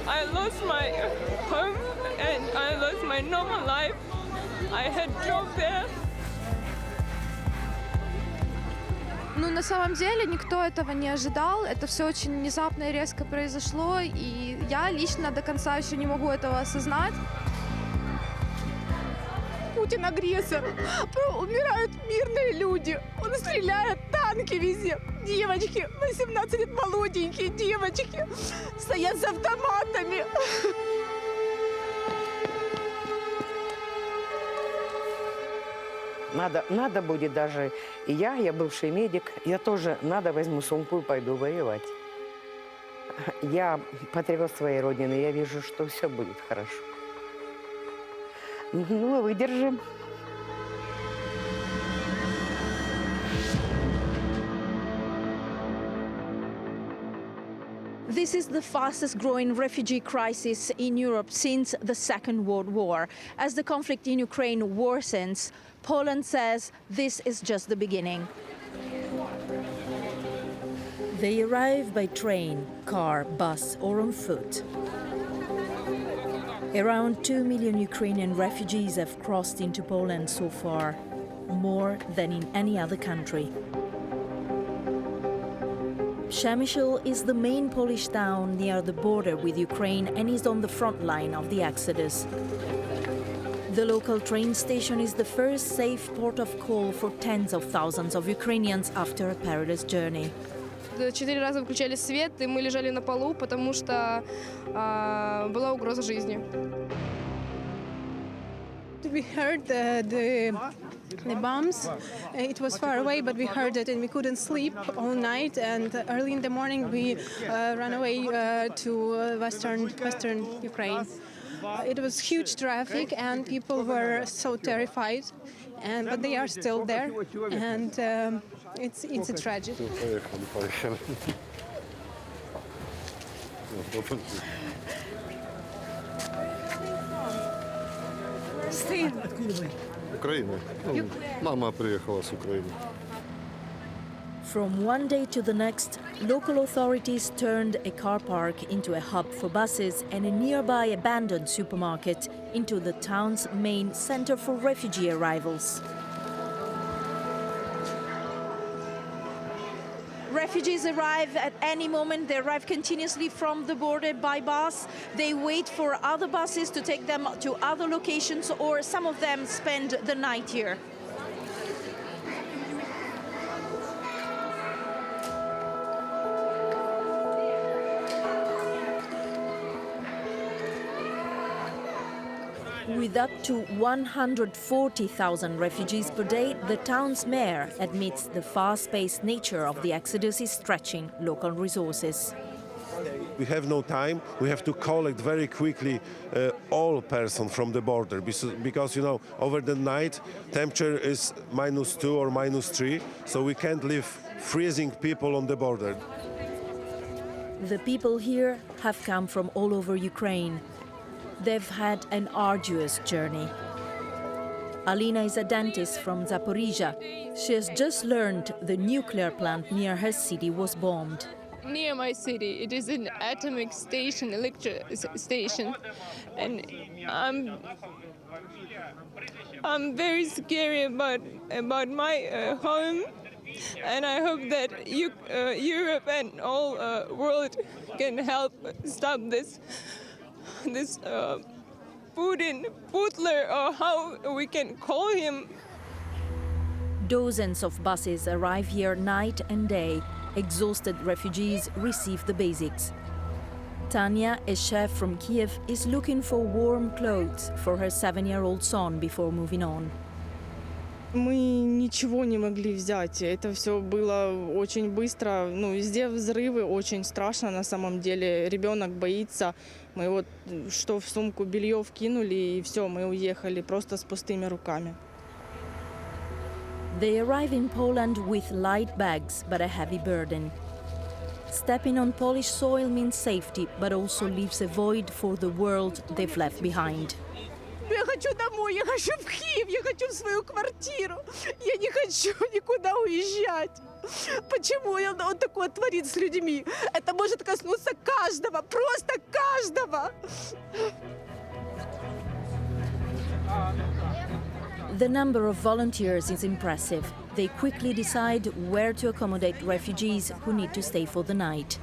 I lost my home and I lost my normal life. I had job there. Ну, на самом деле, никто этого не ожидал. Это все очень внезапно и резко произошло. И я лично до конца еще не могу этого осознать. Путин агрессор. Умирают мирные люди. Он стреляет, танки везде. Девочки, 18 лет, молоденькие девочки, стоят с автоматами. Надо будет даже и я бывший медик, я тоже возьму сумку и пойду воевать. Я патриот своей родины, я вижу, что все будет хорошо. Ну, выдержим. This is the fastest growing refugee crisis in Europe since the Second World War. As the conflict in Ukraine worsens, Poland says this is just the beginning. They arrive by train, car, bus or on foot. Around 2 million Ukrainian refugees have crossed into Poland so far, more than in any other country. Przemyśl is the main Polish town near the border with Ukraine and is on the front line of the exodus. The local train station is the first safe port of call for tens of thousands of Ukrainians after a perilous journey. 4 раза выключали свет, и мы лежали на полу, потому что была угроза жизни. We heard the bombs. It was far away, but we heard it and we couldn't sleep all night. And early in the morning, we ran away to western Ukraine. It was huge traffic, and people were so terrified. But they are still there, and it's a tragedy. Украина. Мама приехала с Украины. From one day to the next, local authorities turned a car park into a hub for buses and a nearby abandoned supermarket into the town's main center for refugee arrivals. Refugees arrive at any moment. They arrive continuously from the border by bus. They wait for other buses to take them to other locations, or some of them spend the night here. With up to 140,000 refugees per day, the town's mayor admits the fast-paced nature of the exodus is stretching local resources. We have no time. We have to collect very quickly all persons from the border because, you know, over the night temperature is -2 or -3, so we can't leave freezing people on the border. The people here have come from all over Ukraine. They've had an arduous journey. Alina is a dentist from Zaporizhia. She has just learned the nuclear plant near her city was bombed. Near my city, it is an atomic station, electric station, and I'm very scary about my home, and I hope that Europe and all world can help stop this Putin, Putler, or how we can call him. Dozens of buses arrive here night and day. Exhausted refugees receive the basics. Tanya, a chef from Kiev, is looking for warm clothes for her 7-year-old son before moving on. Мы ничего не могли взять. Это все было очень быстро. Ну, везде взрывы, очень страшно на самом деле. Ребенок боится. Мы вот что в сумку белье вкинули, и все, мы уехали просто с пустыми руками. They arrive in Poland with light bags, but a heavy burden. Stepping on Polish soil means safety, but also leaves a void for the world they've left behind. Я хочу домой, я хочу в Киев, я хочу в свою квартиру. Я не хочу никуда уезжать. Почему он такое творит с людьми? Это может коснуться каждого, просто каждого. The number of volunteers is impressive. They quickly decide where to accommodate refugees who need to stay for the night.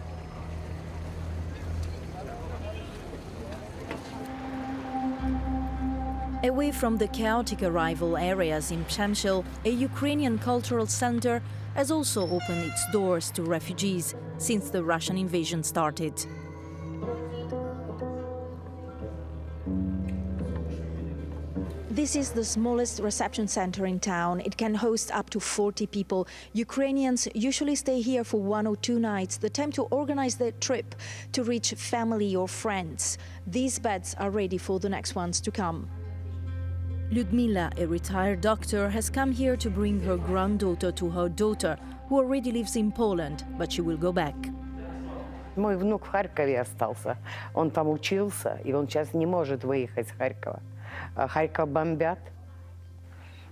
Away from the chaotic arrival areas in Przemyśl, a Ukrainian cultural center has also opened its doors to refugees since the Russian invasion started. This is the smallest reception center in town. It can host up to 40 people. Ukrainians usually stay here for 1 or 2 nights, the time to organize their trip to reach family or friends. These beds are ready for the next ones to come. Ludmila, a retired doctor, has come here to bring her granddaughter to her daughter, who already lives in Poland, but she will go back. Мой внук в Харькове остался. Он там учился, и он сейчас не может выехать с Харькова. Харьков бомбят.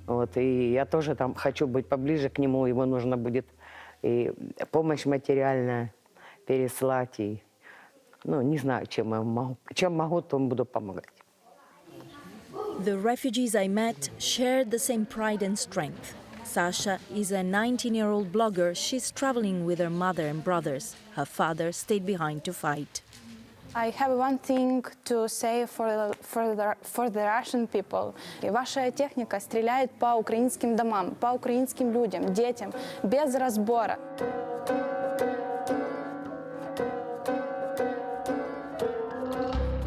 Вот, и я тоже там хочу быть поближе к нему. Ему нужно будет и помощь материальная переслать. И, ну, не знаю, чем я могу. Чем могу, то буду помогать. The refugees I met shared the same pride and strength. Sasha is a 19-year-old blogger. She's traveling with her mother and brothers. Her father stayed behind to fight. I have one thing to say for the Russian people. Ваша техника стреляет по украинским домам, по украинским людям, детям, без разбора.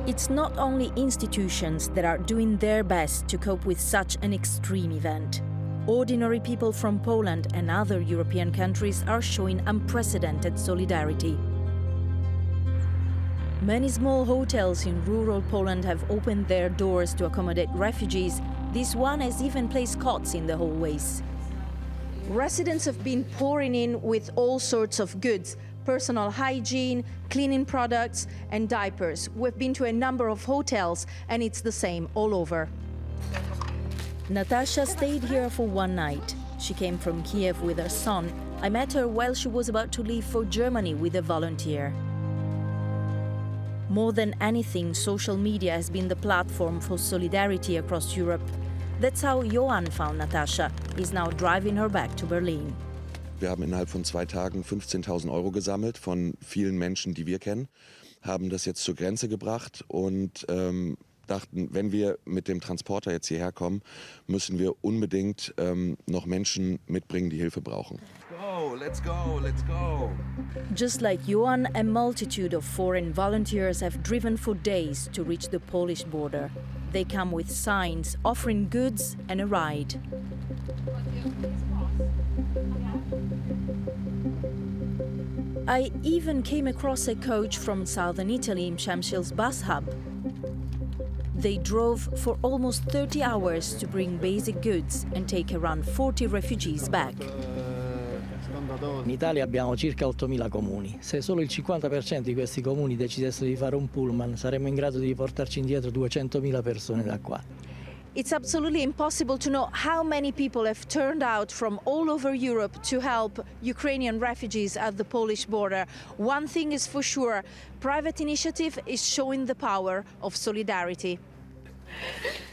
It's not only institutions that are doing their best to cope with such an extreme event. Ordinary people from Poland and other European countries are showing unprecedented solidarity. Many small hotels in rural Poland have opened their doors to accommodate refugees. This one has even placed cots in the hallways. Residents have been pouring in with all sorts of goods: personal hygiene, cleaning products, and diapers. We've been to a number of hotels, and it's the same all over. Natasha stayed here for one night. She came from Kiev with her son. I met her while she was about to leave for Germany with a volunteer. More than anything, social media has been the platform for solidarity across Europe. That's how Johan found Natasha. He's now driving her back to Berlin. Wir haben innerhalb von 2 Tagen 15.000 Euro gesammelt von vielen Menschen, die wir kennen, haben das jetzt zur Grenze gebracht und dachten, wenn wir mit dem Transporter jetzt hierher kommen, müssen wir unbedingt noch Menschen mitbringen, die Hilfe brauchen. Let's go, let's go. Just like Johan, a multitude of foreign volunteers have driven for days to reach the Polish border. They come with signs offering goods and a ride. I even came across a coach from southern Italy in Przemyśl's bus hub. They drove for almost 30 hours to bring basic goods and take around 40 refugees back. In Italia abbiamo circa 8.000 comuni. Se solo il 50% di questi comuni decidessero di fare un pullman, saremmo in grado di portarci indietro 200.000 persone da qua. It's absolutely impossible to know how many people have turned out from all over Europe to help Ukrainian refugees at the Polish border. One thing is for sure, private initiative is showing the power of solidarity.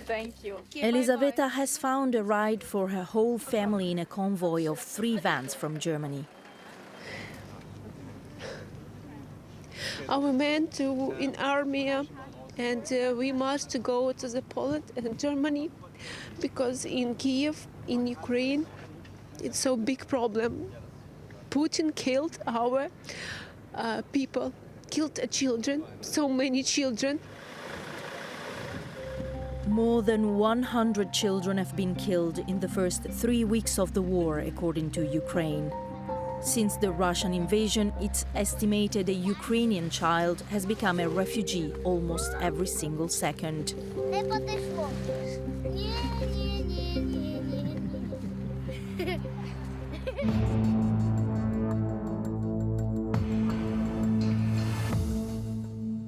Thank you. Elisaveta has found a ride for her whole family in a convoy of 3 vans from Germany. Our men in Armenia, and we must go to the Poland and Germany, because in Kiev, in Ukraine, it's so big problem. Putin killed our people, killed children, so many children. More than 100 children have been killed in the first 3 weeks of the war, according to Ukraine. Since the Russian invasion, it's estimated a Ukrainian child has become a refugee almost every single second. Не подошло. Не.